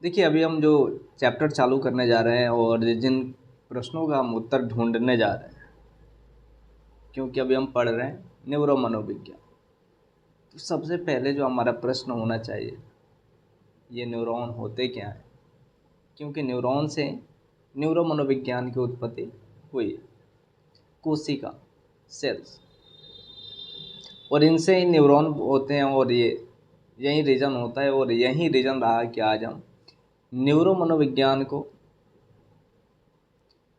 देखिए, अभी हम जो चैप्टर चालू करने जा रहे हैं और जिन प्रश्नों का हम उत्तर ढूंढने जा रहे हैं, क्योंकि अभी हम पढ़ रहे हैं न्यूरो मनोविज्ञान। तो सबसे पहले जो हमारा प्रश्न होना चाहिए, ये न्यूरॉन होते क्या हैं? क्योंकि न्यूरॉन से न्यूरो मनोविज्ञान की उत्पत्ति हुई है। कोशिका, सेल्स, और इनसे ही न्यूरॉन होते हैं, और ये यही रीज़न होता है, और यही रीज़न रहा कि आज हम न्यूरो मनोविज्ञान को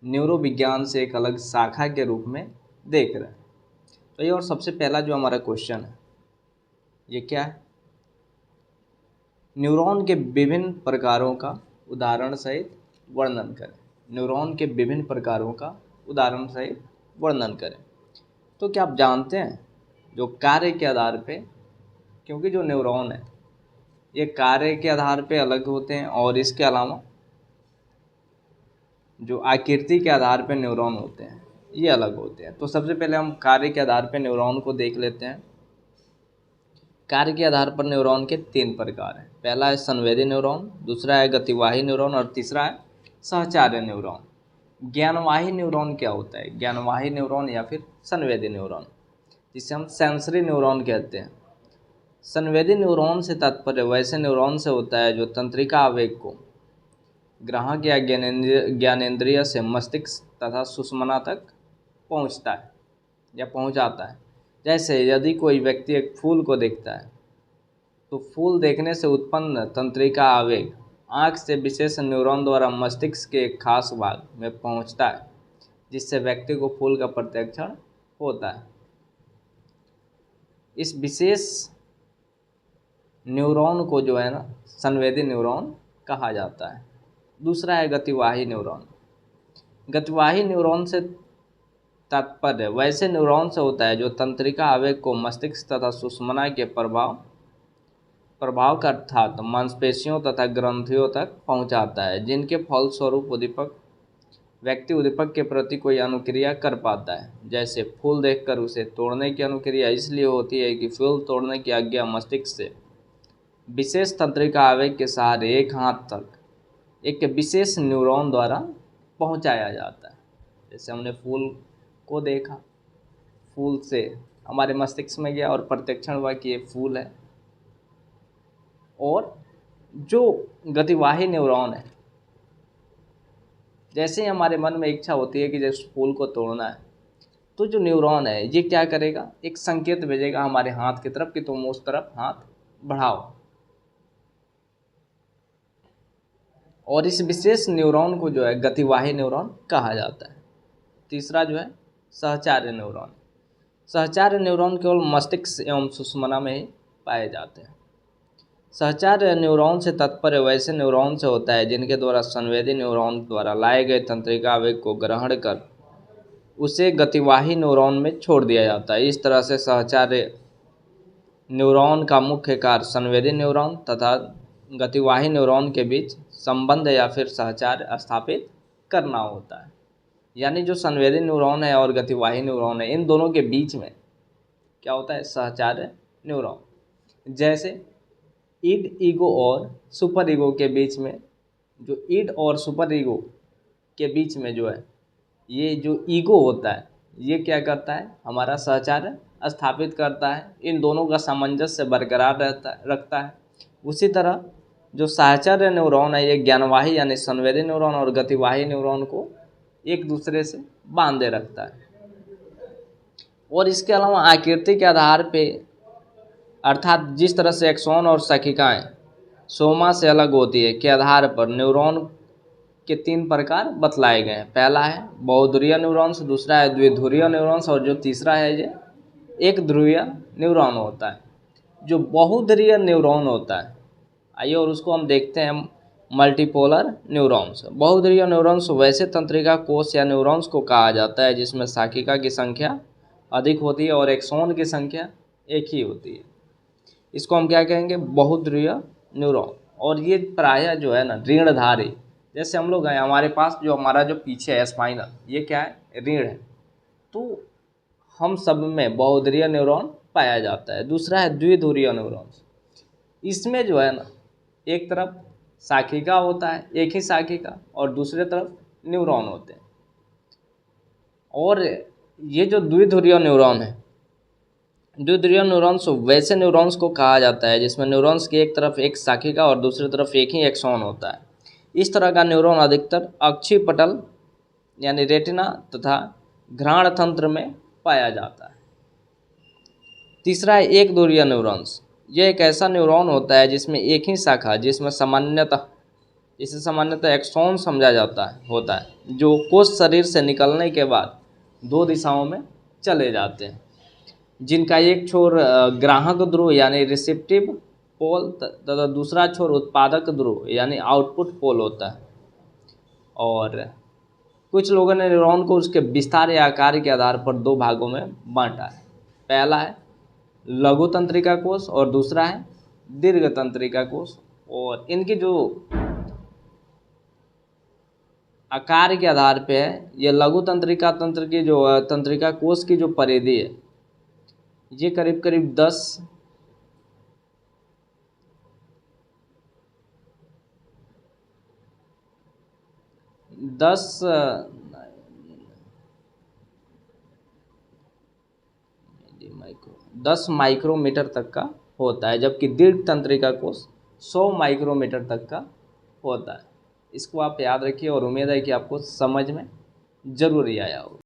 न्यूरोविज्ञान से एक अलग शाखा के रूप में देख रहे हैं। तो ये और सबसे पहला जो हमारा क्वेश्चन है, ये क्या है? न्यूरॉन के विभिन्न प्रकारों का उदाहरण सहित वर्णन करें। न्यूरॉन के विभिन्न प्रकारों का उदाहरण सहित वर्णन करें। तो क्या आप जानते हैं, जो कार्य के आधार पे, क्योंकि जो न्यूरॉन है ये कार्य के आधार पे अलग होते हैं, और इसके अलावा जो आकृति के आधार पे न्यूरॉन होते हैं ये अलग होते हैं। तो सबसे पहले हम कार्य के आधार पे न्यूरॉन को देख लेते हैं। कार्य के आधार पर न्यूरॉन के 3 प्रकार हैं। पहला है संवेदी न्यूरॉन, दूसरा है गतिवाही न्यूरॉन, और तीसरा है सहचार्य न्यूरॉन। ज्ञानवाही न्यूरॉन क्या होता है? ज्ञानवाही न्यूरॉन या फिर संवेदी न्यूरॉन, जिसे हम सेंसरी न्यूरॉन कहते हैं। संवेदी न्यूरॉन से तात्पर्य वैसे न्यूरॉन से होता है जो तंत्रिका आवेग को ग्राहक या ज्ञानेंद्रिय से मस्तिष्क तथा सुषुम्ना तक पहुंचता है या पहुंचाता है। जैसे यदि कोई व्यक्ति एक फूल को देखता है, तो फूल देखने से उत्पन्न तंत्रिका आवेग आँख से विशेष न्यूरॉन द्वारा मस्तिष्क के एक खास भाग में पहुंचता है, जिससे व्यक्ति को फूल का प्रत्यक्षण होता है। इस विशेष न्यूरॉन को जो है ना, संवेदी न्यूरॉन कहा जाता है। दूसरा है गतिवाही न्यूरॉन। गतिवाही न्यूरॉन से तात्पर्य वैसे न्यूरॉन से होता है जो तंत्रिका आवेग को मस्तिष्क तथा सुषुम्ना के प्रभाव का अर्थात मांसपेशियों तथा ग्रंथियों तक पहुंचाता है, जिनके फलस्वरूप व्यक्ति उद्दीपक के प्रति कोई अनुक्रिया कर पाता है। जैसे फूल देखकर उसे तोड़ने की अनुक्रिया इसलिए होती है कि फूल तोड़ने की आज्ञा मस्तिष्क से विशेष तंत्रिका आवेग के सहारे एक हाथ तक एक विशेष न्यूरॉन द्वारा पहुंचाया जाता है। जैसे हमने फूल को देखा, फूल से हमारे मस्तिष्क में गया और प्रत्यक्षण हुआ कि ये फूल है। और जो गतिवाही न्यूरॉन है, जैसे ही हमारे मन में इच्छा होती है कि जिस फूल को तोड़ना है, तो जो न्यूरॉन है ये क्या करेगा, एक संकेत भेजेगा हमारे हाथ की तरफ कि तुम उस तरफ हाथ बढ़ाओ। और इस विशेष न्यूरॉन को जो है गतिवाही न्यूरॉन कहा जाता है। तीसरा जो है सहचार्य न्यूरॉन। सहचार्य न्यूरॉन केवल मस्तिष्क एवं सुषुम्ना में ही पाए जाते हैं। सहचार्य न्यूरॉन से तात्पर्य वैसे न्यूरॉन से होता है जिनके द्वारा संवेदी न्यूरॉन द्वारा लाए गए तंत्रिका आवेग को ग्रहण कर उसे गतिवाही न्यूरॉन में छोड़ दिया जाता है। इस तरह से सहचार्य न्यूरॉन का मुख्य कार्य संवेदी न्यूरॉन तथा गतिवाही न्यूरॉन के बीच संबंध या फिर सहचार्य स्थापित करना होता है। यानी जो संवेदी न्यूरॉन है और गतिवाही न्यूरॉन है, इन दोनों के बीच में क्या होता है? सहचार्य न्यूरॉन। जैसे ईड ईगो और सुपर ईगो के बीच में, जो ईड और सुपर ईगो के बीच में जो है, ये जो ईगो होता है ये क्या करता है? हमारा सहचार्य स्थापित करता है, इन दोनों का सामंजस्य बरकरार रखता है। उसी तरह जो सहचार्य न्यूरॉन है ये ज्ञानवाही यानी संवेदी न्यूरॉन और गतिवाही न्यूरॉन को एक दूसरे से बांधे रखता है। और इसके अलावा आकृति के आधार पे, अर्थात जिस तरह से एक्सॉन और शाखिकाएं सोमा से अलग होती है, के आधार पर न्यूरॉन के 3 प्रकार बतलाए गए हैं। पहला है बहुध्रुवीय न्यूरॉन्स, दूसरा है द्विध्रुवीय न्यूरॉन्स, और जो तीसरा है ये एक ध्रुवीय न्यूरॉन होता है। जो बहुध्रुवीय न्यूरॉन होता है, आइए और उसको हम देखते हैं। Multipolar neurons. बहुध्रुवीय न्यूरॉन्स वैसे तंत्रिका कोष या न्यूरॉन्स को कहा जाता है जिसमें शाखिका की संख्या अधिक होती है और एक्सॉन की संख्या एक ही होती है। इसको हम क्या कहेंगे? बहुध्रुवीय न्यूरॉन। और ये प्रायः जो है ना ऋणधारी, जैसे हम लोग हैं, हमारे पास जो हमारा जो पीछे है स्पाइनल, ये क्या है? रीढ़ है। तो हम सब में बहुध्रुवीय न्यूरॉन पाया जाता है। दूसरा है द्विध्रुवीय न्यूरॉन्स। इसमें जो है ना, एक तरफ शाखिका होता है, एक ही शाखिका, और दूसरे तरफ न्यूरॉन होते हैं। और ये जो द्विध्रुवीय न्यूरॉन है, द्विध्रुवीय न्यूरॉन्स वैसे न्यूरॉन्स को कहा जाता है जिसमें न्यूरॉन्स की एक तरफ एक शाखिका और दूसरी तरफ एक ही एक्सॉन होता है। इस तरह का न्यूरॉन अधिकतर अक्षीय पटल यानी रेटिना तथा घ्राण तंत्र में पाया जाता है। तीसरा है एक ध्रुवीय न्यूरॉन्स। यह एक ऐसा न्यूरॉन होता है जिसमें एक ही शाखा, जिसे सामान्यतः एक्सॉन समझा जाता है होता है, जो कोश शरीर से निकलने के बाद दो दिशाओं में चले जाते हैं, जिनका एक छोर ग्राहक ध्रुव यानी रिसेप्टिव पोल तथा दूसरा छोर उत्पादक ध्रुव यानी आउटपुट पोल होता है। और कुछ लोगों ने न्यूरॉन को उसके विस्तार या आकार के आधार पर दो भागों में बांटा है। पहला है लघु तंत्रिका कोश और दूसरा है दीर्घ तंत्रिका कोश। और इनकी जो आकार के आधार पे है, ये लघु तंत्रिका तंत्र की जो तंत्रिका कोश की जो परिधि है, ये करीब करीब 10 माइक्रोमीटर तक का होता है, जबकि दीर्घ तंत्रिका कोश 100 माइक्रोमीटर तक का होता है। इसको आप याद रखिए और उम्मीद है कि आपको समझ में जरूर ही आया होगा।